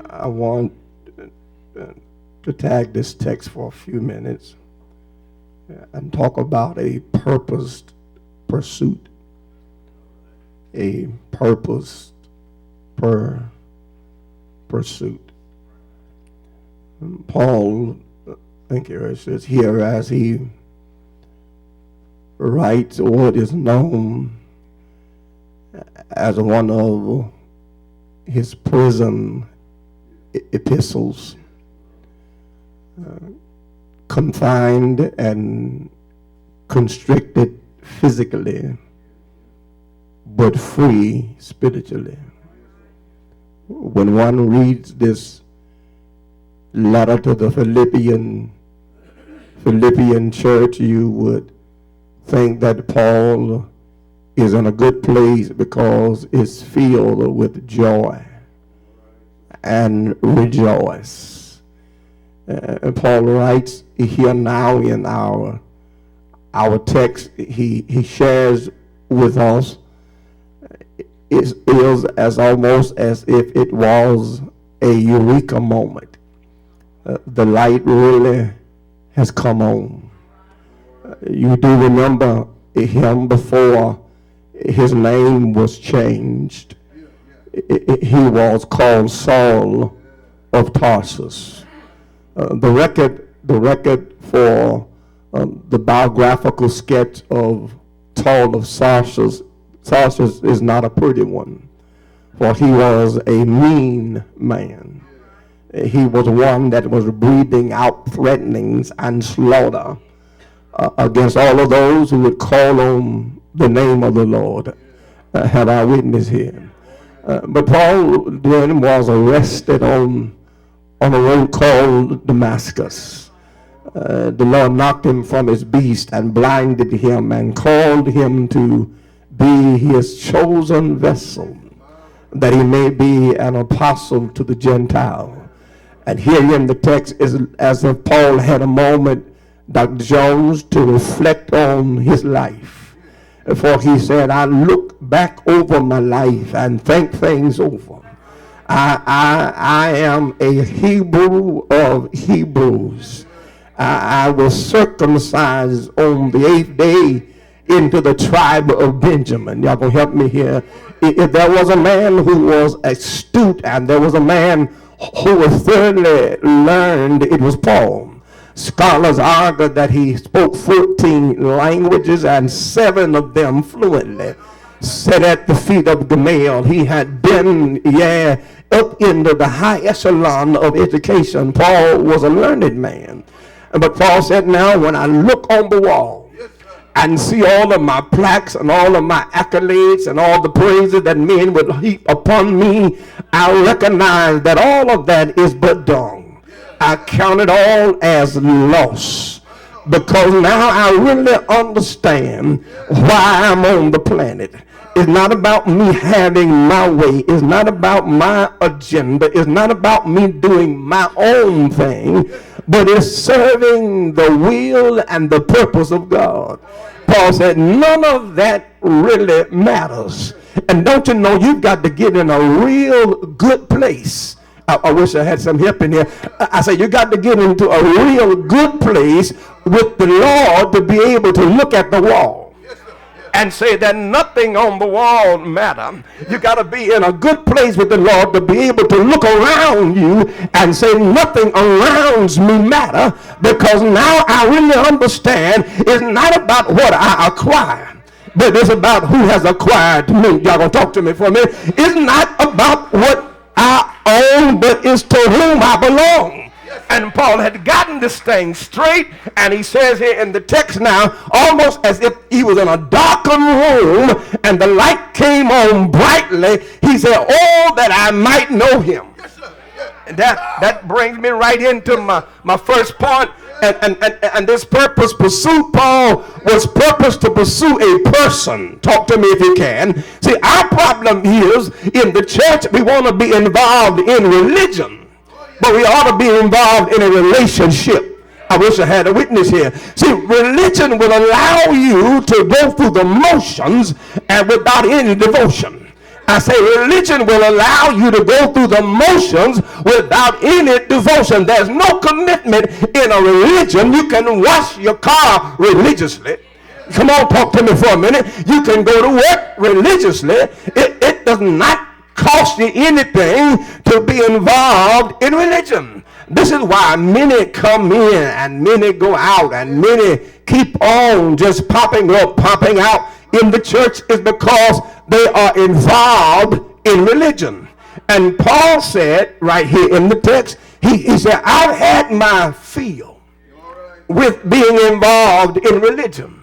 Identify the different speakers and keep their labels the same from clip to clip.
Speaker 1: I want to tag this text for a few minutes and talk about a purposed pursuit. A purposed pursuit. Paul, thank you, it says here, as he writes what is known as one of his prison epistles, confined and constricted physically, but free spiritually. When one reads this letter to the Philippian church, you would think that Paul is in a good place because it's filled with joy and rejoice. Paul writes here now in our text, he shares with us, it is as almost as if it was a eureka moment. The light really has come on. You do remember him before his name was changed. He was called Saul of Tarsus. The record for the biographical sketch of Saul of Tarsus is not a pretty one, for he was a mean man. He was one that was breathing out threatenings and slaughter against all of those who would call on the name of the Lord. Have I witness here? But Paul then was arrested on a road called Damascus. The Lord knocked him from his beast and blinded him and called him to be his chosen vessel, that he may be an apostle to the Gentile. And here in the text is as if Paul had a moment, Dr. Jones, to reflect on his life. For he said, I look back over my life and think things over. I am a Hebrew of Hebrews. I was circumcised on the 8th day into the tribe of Benjamin. Y'all gonna help me here. If there was a man who was astute and there was a man who was thoroughly learned, it was Paul. Scholars argue that he spoke 14 languages and 7 of them fluently. Sat at the feet of Gamaliel. He had been, up into the high echelon of education. Paul was a learned man. But Paul said, now when I look on the wall and see all of my plaques and all of my accolades and all the praises that men would heap upon me, I recognize that all of that is but dung. I count it all as loss, because now I really understand why I'm on the planet. It's not about me having my way. It's not about my agenda. It's not about me doing my own thing, but it's serving the will and the purpose of God. Paul said none of that really matters. And don't you know, you've got to get in a real good place. I wish I had some help in here. I say you got to get into a real good place with the Lord to be able to look at the wall and say that nothing on the wall matter. You got to be in a good place with the Lord to be able to look around you and say nothing around me matter, because now I really understand it's not about what I acquire, but it's about who has acquired me. Y'all gonna talk to me for a minute? It's not about what I own, but it's to whom I belong. And Paul had gotten this thing straight, and he says here in the text now, almost as if he was in a darkened room and the light came on brightly, he said, oh, that I might know him. And that brings me right into my first point. And this purpose pursuit, Paul was purpose to pursue a person. Talk to me if you can. See, our problem is in the church, we want to be involved in religion, but we ought to be involved in a relationship. I wish I had a witness here. See, religion will allow you to go through the motions and without any devotion. I say religion will allow you to go through the motions without any devotion. There's no commitment in a religion. You can wash your car religiously. Come on, talk to me for a minute. You can go to work religiously. It does not cost you anything to be involved in religion. This is why many come in and many go out and many keep on just popping up, popping out in the church, is because they are involved in religion. And Paul said right here in the text, he said, I've had my fill with being involved in religion.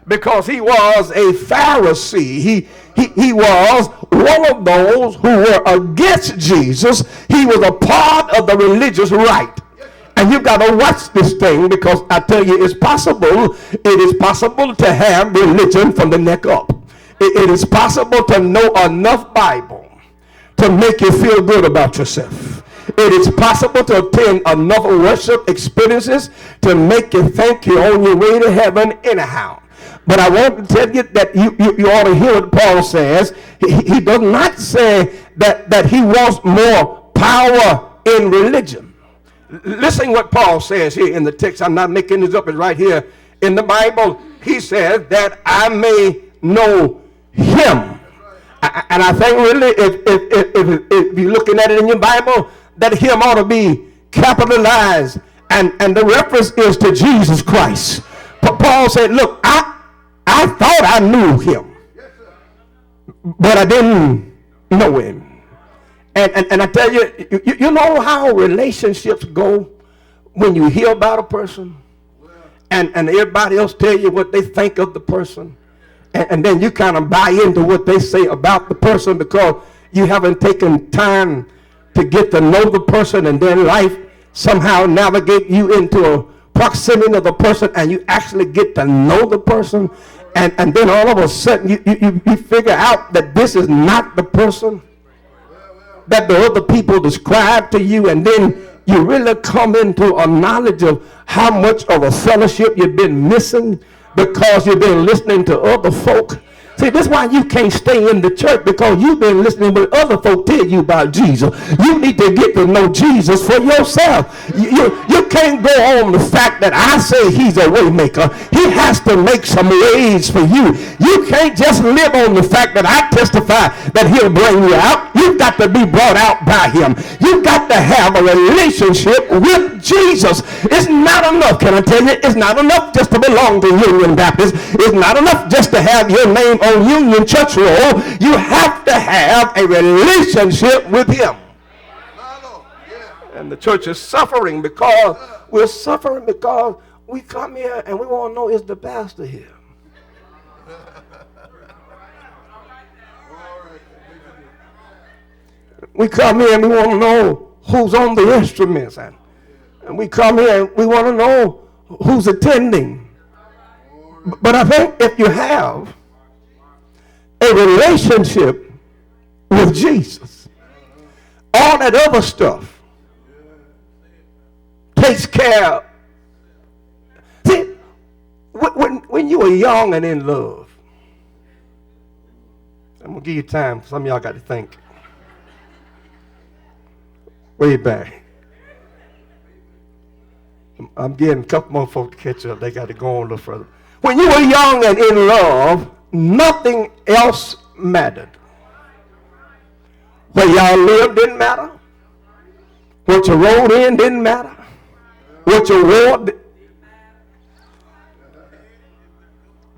Speaker 1: Because he was a Pharisee. He was one of those who were against Jesus. He was a part of the religious right. And you've got to watch this thing, because I tell you, it is possible to have religion from the neck up. It is possible to know enough Bible to make you feel good about yourself. It is possible to attend enough worship experiences to make you think you're on your way to heaven anyhow. But I want to tell you that you ought to hear what Paul says. He does not say that he wants more power in religion. Listen what Paul says here in the text. I'm not making this up. It's right here in the Bible. He says that I may know him. And I think really if you're looking at it in your Bible, that him ought to be capitalized. And the reference is to Jesus Christ. But Paul said, look, I thought I knew him, but I didn't know him. And I tell you, you know how relationships go when you hear about a person and everybody else tell you what they think of the person. And then you kind of buy into what they say about the person because you haven't taken time to get to know the person, and then life somehow navigate you into a proximity of the person, and you actually get to know the person, and then all of a sudden you figure out that this is not the person that the other people describe to you, and then you really come into a knowledge of how much of a fellowship you've been missing because you've been listening to other folk. See, this is why you can't stay in the church, because you've been listening to other folk tell you about Jesus. You need to get to know Jesus for yourself. You can't go on the fact that I say he's a way maker. He has to make some ways for you. You can't just live on the fact that I testify that he'll bring you out. You've got to be brought out by him. You've got to have a relationship with Jesus. It's not enough, can I tell you? It's not enough just to belong to Union Baptist. It's not enough just to have your name on Union Church roll. You have to have a relationship with him. And the church is suffering because we're suffering because we come here and we want to know, is the pastor here? We come here and we want to know who's on the instruments, and we come here and we want to know who's attending. But I think if you have a relationship with Jesus, all that other stuff takes care of. See, when you were young and in love, I'm going to give you time. Some of y'all got to think. Way back. I'm getting a couple more folks to catch up. They got to go on a little further. When you were young and in love, nothing else mattered. Where y'all lived didn't matter. What you rode in didn't matter. What you wore,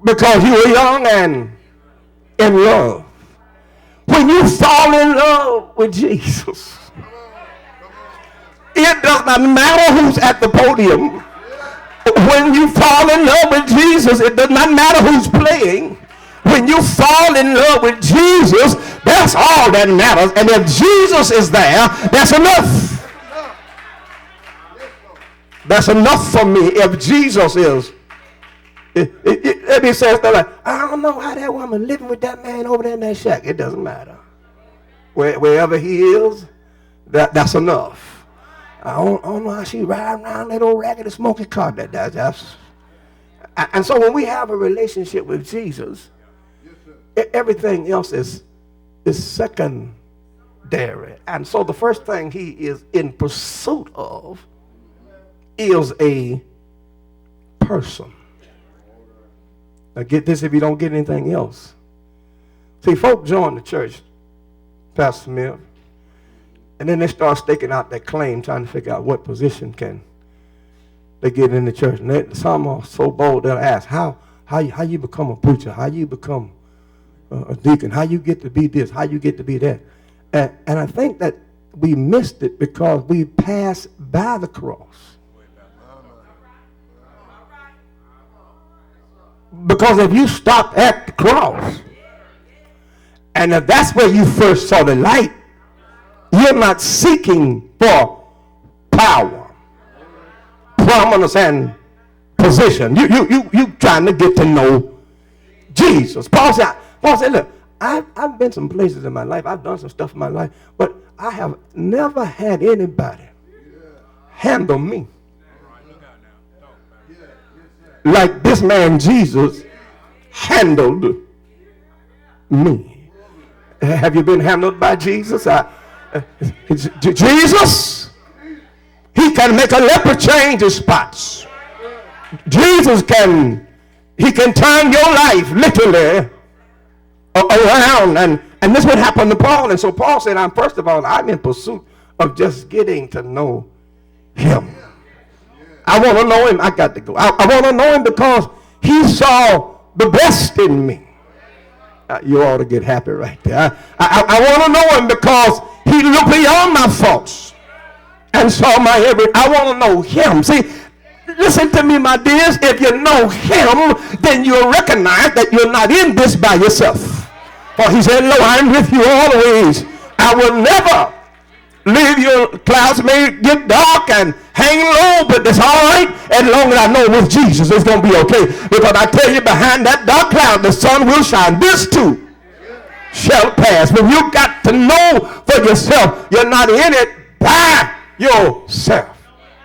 Speaker 1: because you were young and in love. When you fall in love with Jesus, it does not matter who's at the podium. When you fall in love with Jesus, it does not matter who's playing. When you fall in love with Jesus, that's all that matters. And if Jesus is there, that's enough. That's enough for me. If Jesus is. Let me say stuff like, I don't know how that woman living with that man over there in that shack. It doesn't matter. Wherever he is, that's enough. I don't know how she riding around that old raggedy smoky car. And so when we have a relationship with Jesus, everything else is is secondary. And so the first thing he is in pursuit of is a person. Now get this if you don't get anything else. See, folk join the church, Pastor Smith, and then they start staking out their claim, trying to figure out what position can they get in the church. And some are so bold, they'll ask, how you become a preacher, how you become a deacon, how you get to be this, how you get to be that. And I think that we missed it because we passed by the cross. Because if you stop at the cross, and if that's where you first saw the light, you're not seeking for power, prominence, and position. You trying to get to know Jesus. Paul said, look, I've been some places in my life. I've done some stuff in my life, but I have never had anybody handle me like this man Jesus handled me. Have you been handled by Jesus? Jesus, he can make a leper change his spots. Jesus can turn your life literally around, and this would happen to Paul. And so Paul said, first of all, I'm in pursuit of just getting to know him. I want to know him. I got to go. I want to know him because he saw the best in me. You ought to get happy right there. I want to know him because he looked beyond my faults and saw my every. I want to know him. See, listen to me, my dears. If you know him, then you'll recognize that you're not in this by yourself. For he said, lo, I'm with you always. I will never leave you. Clouds may get dark and hang low, but it's all right as long as I know with Jesus it's going to be okay. Because I tell you, behind that dark cloud, the sun will shine. This too shall pass. But you got to know for yourself. You're not in it by yourself.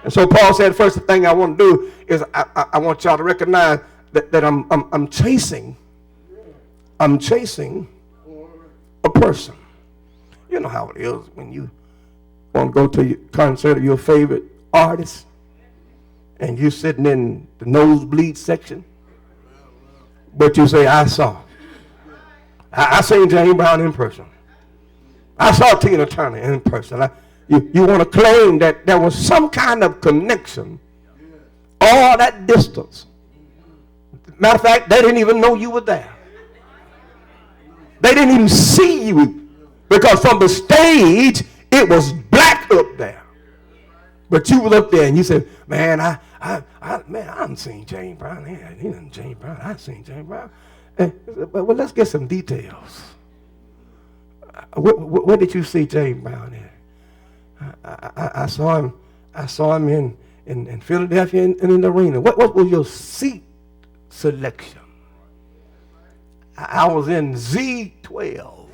Speaker 1: And so Paul said, first thing I want to do is I want y'all to recognize that I'm chasing a person. You know how it is when you want to go to your concert of your favorite artist and you're sitting in the nosebleed section, but you say, I seen James Brown in person. I saw Tina Turner in person. You want to claim that there was some kind of connection all that distance. Matter of fact, they didn't even know you were there. They didn't even see you because from the stage it was black up there. But you were up there and you said, man, I haven't seen James Brown. He didn't James Brown. I've seen James Brown. Well, let's get some details. Where did you see James Brown at? I saw him in Philadelphia and in the arena. What was your seat selection? I was in Z12.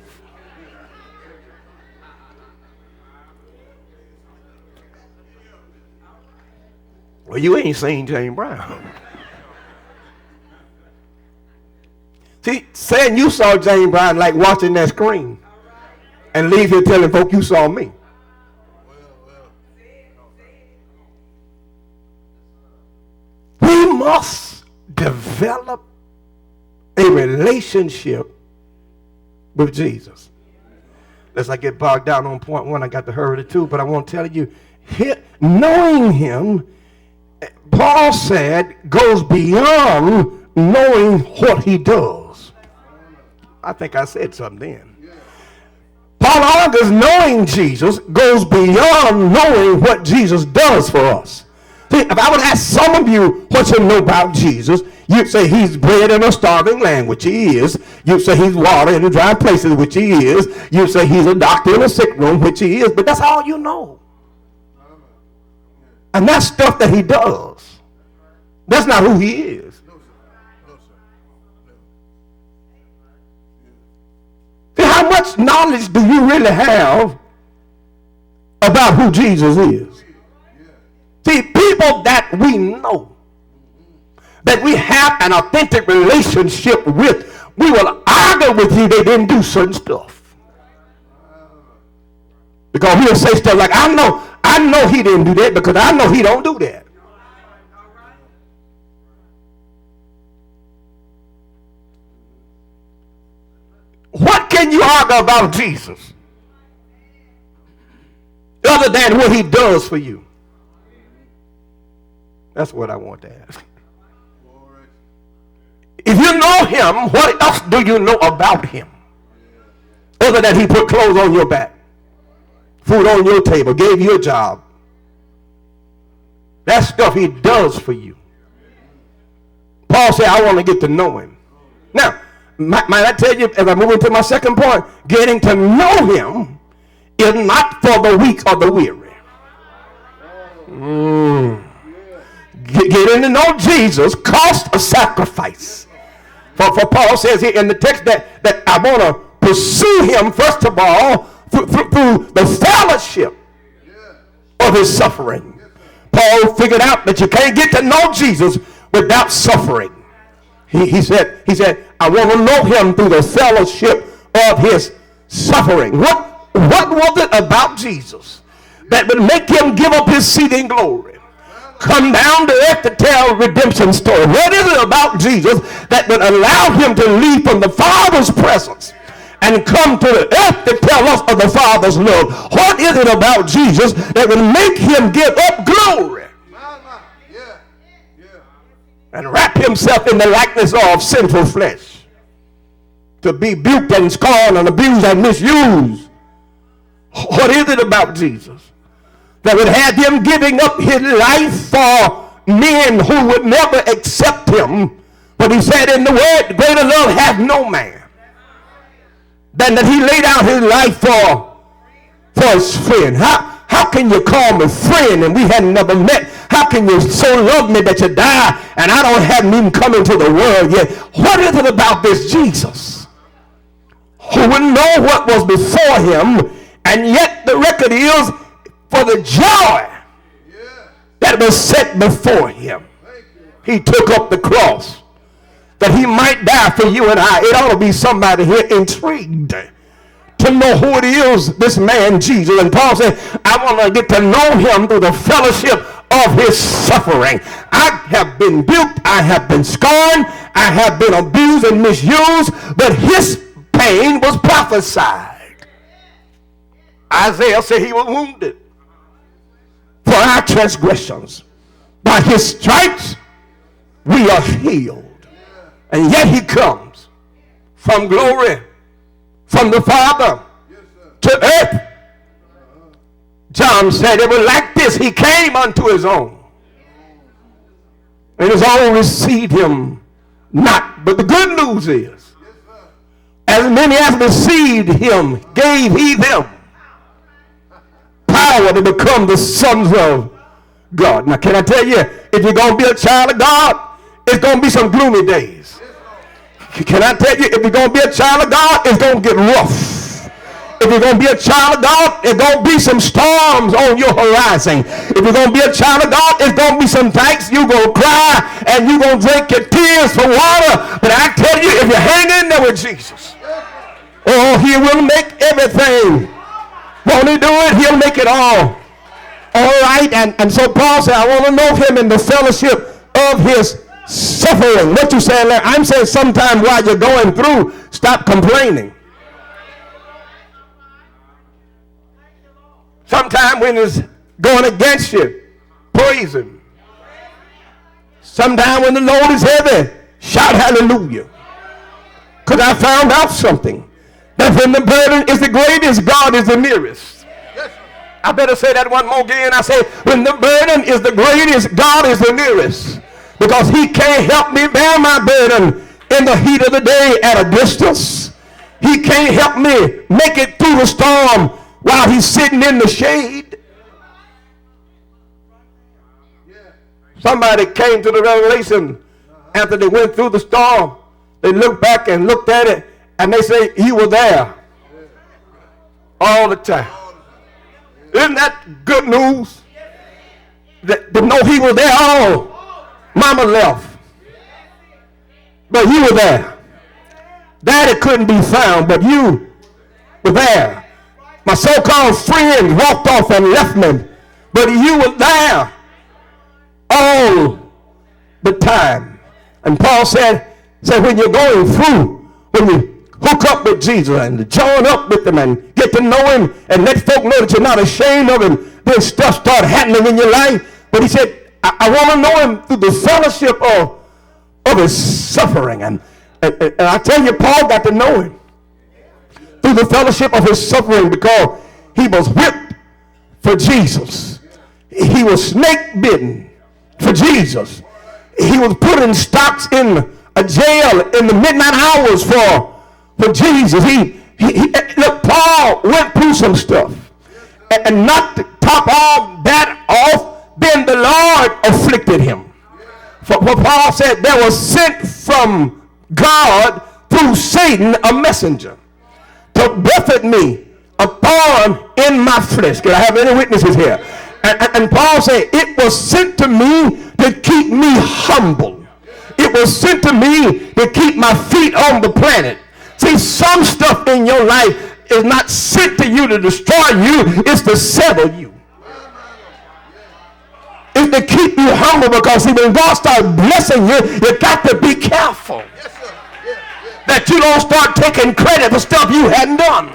Speaker 1: Well, you ain't seen James Brown. See, saying you saw James Brown like watching that screen and leave here telling folk you saw me. We must develop a relationship with Jesus. Let's not get bogged down on point one. I got to hurry to two, but I want to tell you, knowing him, Paul said, goes beyond knowing what he does. I think I said something then. Paul argues knowing Jesus goes beyond knowing what Jesus does for us. See, if I would ask some of you what you know about Jesus, you'd say he's bread in a starving land, which he is. You'd say he's water in the dry places, which he is. You'd say he's a doctor in a sick room, which he is. But that's all you know. And that's stuff that he does. That's not who he is. See, how much knowledge do you really have about who Jesus is? See, people that we know, that we have an authentic relationship with, we will argue with you they didn't do certain stuff. Because he'll say stuff like, I know he didn't do that because I know he don't do that. What can you argue about Jesus other than what he does for you? That's what I want to ask. If you know him, what else do you know about him? Other than he put clothes on your back, food on your table, gave you a job. That stuff he does for you. Paul said, I want to get to know him. Now, might I tell you, as I move into my second point, getting to know him is not for the weak or the weary. Getting to know Jesus cost a sacrifice. For Paul says here in the text that I want to pursue him, first of all, through the fellowship of his suffering. Paul figured out that you can't get to know Jesus without suffering. He said, I want to know him through the fellowship of his suffering. What was it about Jesus that would make him give up his seat in glory, come down to earth to tell redemption story? What is it about Jesus that would allow him to leave from the Father's presence and come to the earth to tell us of the Father's love? What is it about Jesus that would make him give up glory and wrap himself in the likeness of sinful flesh, to be rebuked and scorned and abused and misused? What is it about Jesus that would have him giving up his life for men who would never accept him? But he said in the word, greater love hath no man than that he laid down his life for his friend. How can you call me friend and we had never met? How can you so love me that you die and I don't haven't even come into the world yet? What is it about this Jesus who would know what was before him, and yet the record is for the joy that was set before him, he took up the cross that he might die for you and I? It ought to be somebody here intrigued to know who it is, this man Jesus. And Paul said, I want to get to know him through the fellowship of his suffering. I have been rebuked, I have been scorned, I have been abused and misused, but his pain was prophesied. Isaiah said he was wounded for our transgressions. By his stripes we are healed. And yet he comes from glory, from the Father to earth. John said it was like this. He came unto his own, and his own received him not. But the good news is, as many as received him, gave he them power to become the sons of God. Now, can I tell you, if you're going to be a child of God, it's going to be some gloomy days. Can I tell you, if you're going to be a child of God, it's going to get rough. If you're going to be a child of God, it's going to be some storms on your horizon. If you're going to be a child of God, it's going to be some nights you're going to cry and you're going to drink your tears for water. But I tell you, if you hang in there with Jesus, oh, he will make everything. Won't he do it? He'll make it all right. And so Paul said, I want to know him in the fellowship of his suffering. What you saying there? I'm saying sometime while you're going through, stop complaining. Sometime when it's going against you, praise him. Sometime when the load is heavy, shout hallelujah. Because I found out something, that when the burden is the greatest, God is the nearest. I better say that one more again. I say, when the burden is the greatest, God is the nearest. Because he can't help me bear my burden in the heat of the day at a distance. He can't help me make it through the storm while he's sitting in the shade. Somebody came to the revelation after they went through the storm. They looked back and looked at it, and they say, he was there all the time. Isn't that good news? To know he was there all. Mama left, but you were there. Daddy couldn't be found, but you were there. My so-called friends walked off and left me, but you were there all the time. And Paul said when you're going through, when you hook up with Jesus and join up with him and get to know him and let folk know that you're not ashamed of him, then stuff start happening in your life. But he said, I want to know him through the fellowship of his suffering. And I tell you, Paul got to know him through the fellowship of his suffering, because he was whipped for Jesus. He was snake bitten for Jesus. He was put in stocks in a jail in the midnight hours for Jesus. Look, Paul went through some stuff. And not to top all that off, then the Lord afflicted him. For Paul said there was sent from God through Satan a messenger to buffet me upon in my flesh. Can I have any witnesses here? And Paul said it was sent to me to keep me humble. It was sent to me to keep my feet on the planet. See, some stuff in your life is not sent to you to destroy you. It's to settle you. It's to keep you humble, because see, when God starts blessing you, you got to be careful that you don't start taking credit for stuff you hadn't done.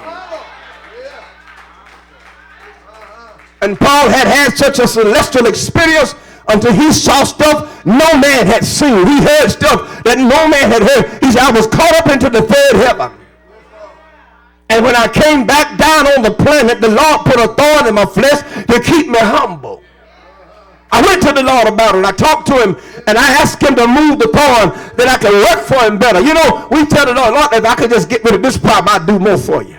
Speaker 1: And Paul had such a celestial experience until he saw stuff no man had seen. He heard stuff that no man had heard. He said, I was caught up into the third heaven. And when I came back down on the planet, the Lord put a thorn in my flesh to keep me humble. I went to the Lord about it. I talked to him, and I asked him to move the thorn that I could work for him better. You know, we tell the Lord, if I could just get rid of this problem, I'd do more for you.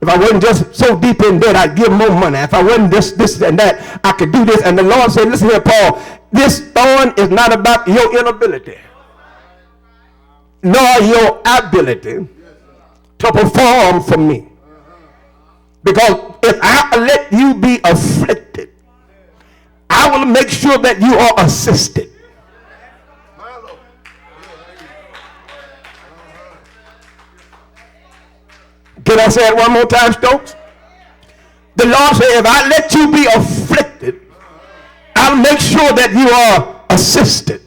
Speaker 1: If I wasn't just so deep in debt, I'd give more money. If I wasn't this and that, I could do this. And the Lord said, listen here, Paul, this thorn is not about your inability, nor your ability to perform for me. Because if I let you be afflicted, I will make sure that you are assisted. Can I say it one more time, Stokes? The Lord said, if I let you be afflicted, I'll make sure that you are assisted.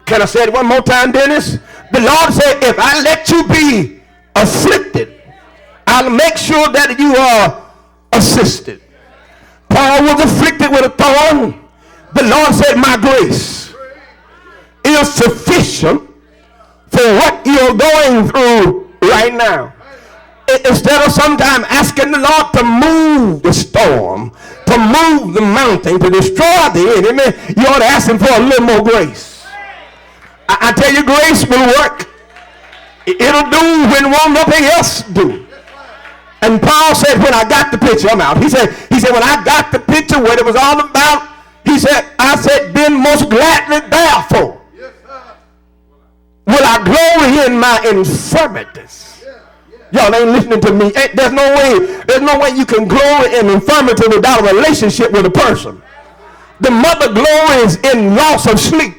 Speaker 1: Can I say it one more time, Dennis? The Lord said, if I let you be afflicted, I'll make sure that you are assisted. Paul was afflicted with a thorn. The Lord said, my grace is sufficient for what you're going through right now. Instead of sometimes asking the Lord to move the storm, to move the mountain, to destroy the enemy, you ought to ask him for a little more grace. I tell you, grace will work. It'll do when nothing else do. And Paul said, when I got the picture, I'm out. He said, when I got the picture, what it was all about, he said, I said, then most gladly, therefore, will I glory in my infirmities. Y'all ain't listening to me. There's no way you can glory in infirmity without a relationship with a person. The mother glories in loss of sleep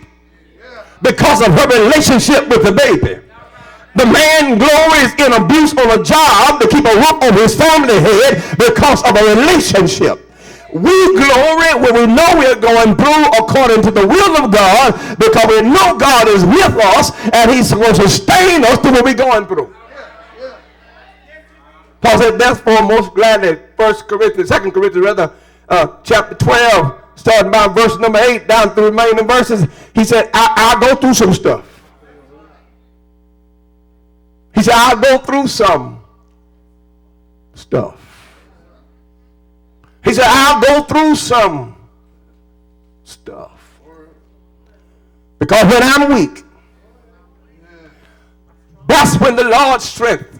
Speaker 1: because of her relationship with the baby. The man glories in abuse on a job to keep a roof on his family head because of a relationship. We glory when we know we're going through according to the will of God, because we know God is with us and he's going to sustain us through what we're going through. Paul said, therefore, most gladly, 2 Corinthians, chapter 12, starting by verse number 8 down through the remaining verses, he said, I'll go through some stuff. He said, I'll go through some stuff. He said, I'll go through some stuff. Because when I'm weak, that's when the Lord's strength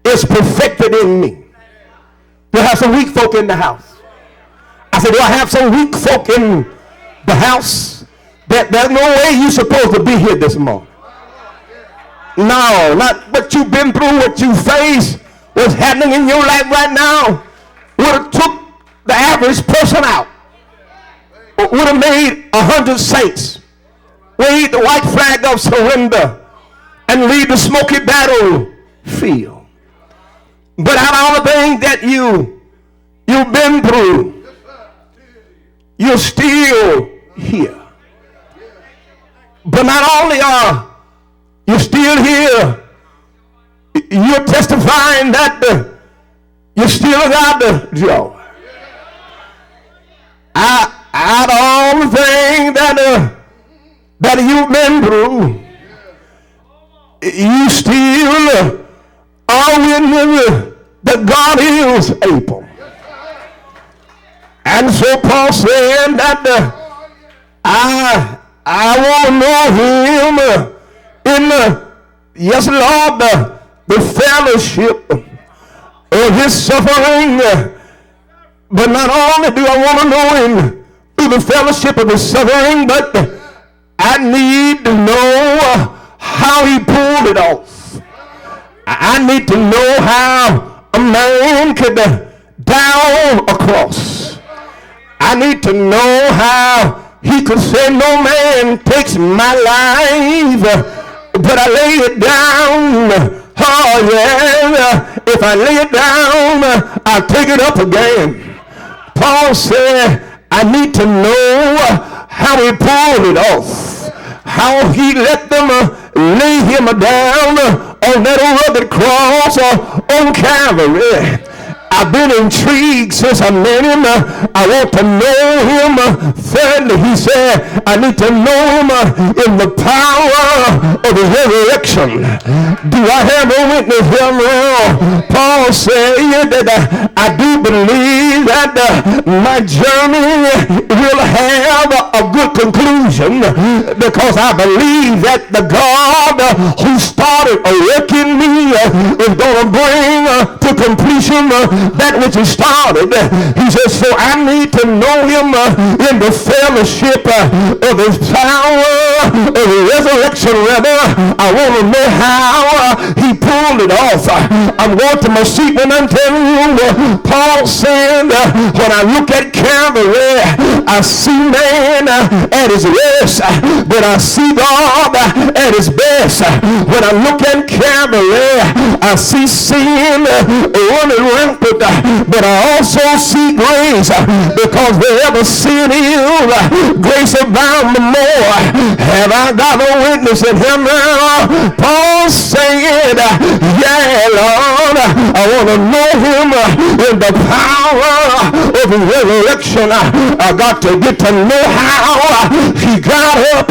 Speaker 1: is perfected in me. Do I have some weak folk in the house? I said, do I have some weak folk in the house? There's no way you're supposed to be here this morning. No, not what you've been through, what you face, what's happening in your life right now would have took the average person out. Would have made 100 saints wave the white flag of surrender and lead the smoky battle feel. But out of all the things that you've been through, you're still here. But not only are you still here, you're testifying that you still got the joy. Out of all the things that you've been through, you still are witness that God is able. And so Paul said that I want to know him in yes, Lord, the fellowship of his suffering. But not only do I want to know him through the fellowship of his suffering, but I need to know how he pulled it off. I need to know how a man could down a cross. I need to know how he could say, no man takes my life, but I lay it down. Oh yeah, if I lay it down, I'll take it up again. Paul said, I need to know how he pulled it off, how he let them lay him down on that rugged cross on Calvary. I've been intrigued since I met him. I want to know him. Thirdly, he said, I need to know him in the power of the resurrection. Do I have a witness here now? Paul said that I do believe that my journey will have a good conclusion, because I believe that the God who started a work in me is going to bring to completion that which he started. He says, so I need to know him in the fellowship of his power, of the resurrection. Rather, I want to know how he pulled it off. I'm going to my seat and I'm telling you, Paul said, when I look at Calvary, I see man at his worst, but I see God at his best. When I look at Calvary, I see sin running rampant, but I also see grace, because wherever sin is, grace abound the more. Have I got a witness in him now? Paul said, yeah, Lord, I want to know him in the power of the resurrection. I got to get to know how he got up,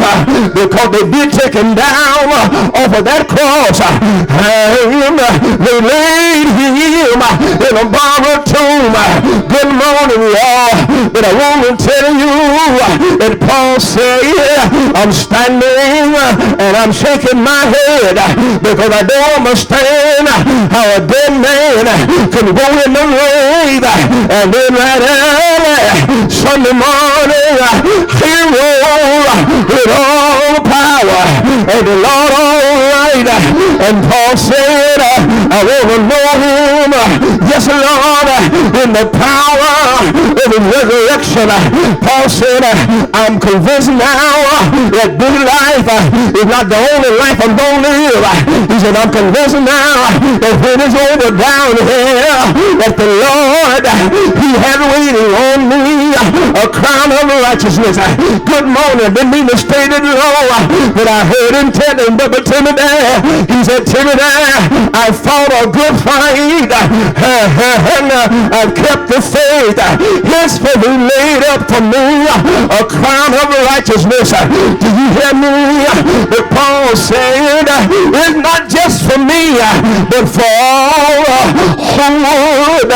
Speaker 1: because they did take him down off of that cross. They laid him in a borrowed tomb. Good morning, y'all. But I want to tell you that Paul said, I'm standing and I'm shaking my head, because I don't understand how a dead man can go in the grave and then right early Sunday morning he rose with all power and the Lord all right. And Paul said, I want to know him, yes Lord, in the power of the resurrection. Paul said, I'm convinced now that this life is not the only life I'm going to live. He said, I'm convinced now that when it's over down here, that the Lord, he has waiting on me a crown of righteousness. Good morning. Didn't mean to stay it low, but I heard him telling Brother Timothy, he said, Timothy, I fought a good fight, and I've kept the faith. His faith laid up for me a crown of righteousness. Do you hear me? But Paul said, it's not just for me, but for all who would,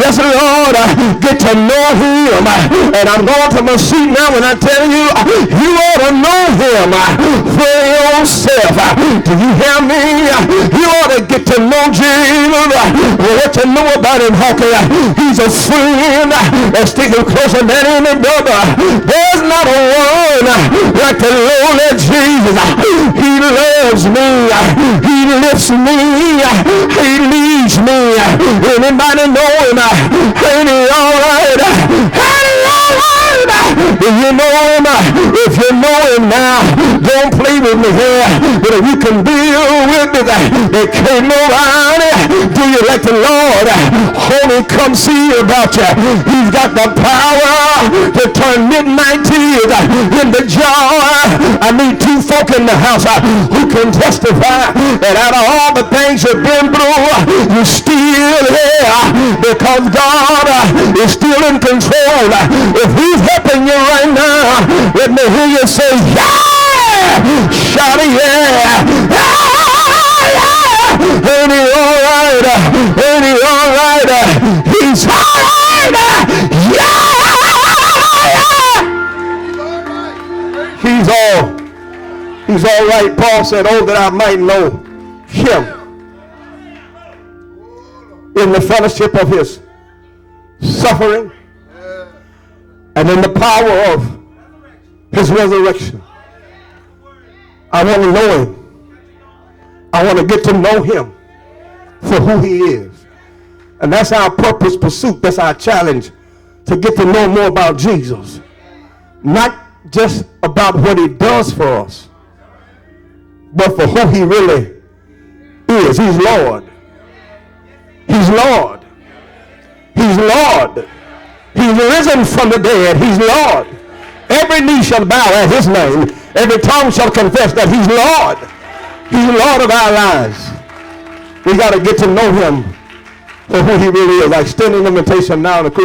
Speaker 1: yes Lord, get to know him. And I'm going to my seat now, and I tell you, you ought to know him for yourself. Do you hear me? You ought to get to know Jesus. What you know about him, Hawkeye? He's a friend that's sticking closer than any brother. There's not a one like the Lord Jesus. He loves me. He lifts me. He leads me. Anybody know him? Ain't he all right? Ain't he all right? If you know him, now, don't play with me here. But if you can deal with it, there can't nobody do you like the Lord. Only come see about you. He's got the power to turn midnight tears into joy. I need two folk in the house who can testify that out of all the things you've been through, you're still here because God is still in control. If he's helping you right now, let me hear you say, yeah! Shout it, yeah! Yeah! Ain't he all right? Ain't he all right? He's all right! Yeah! He's all right. Paul said, oh, that I might know him in the fellowship of his suffering and in the power of his resurrection. I want to know him. I want to get to know him for who he is. And that's our purpose pursuit. That's our challenge, to get to know more about Jesus. Not just about what he does for us, but for who he really is. He's Lord. He's Lord. He's Lord. He's risen from the dead. He's Lord. Every knee shall bow at his name. Every tongue shall confess that he's Lord. He's Lord of our lives. We got to get to know him for who he really is. I extend an invitation now to Christian.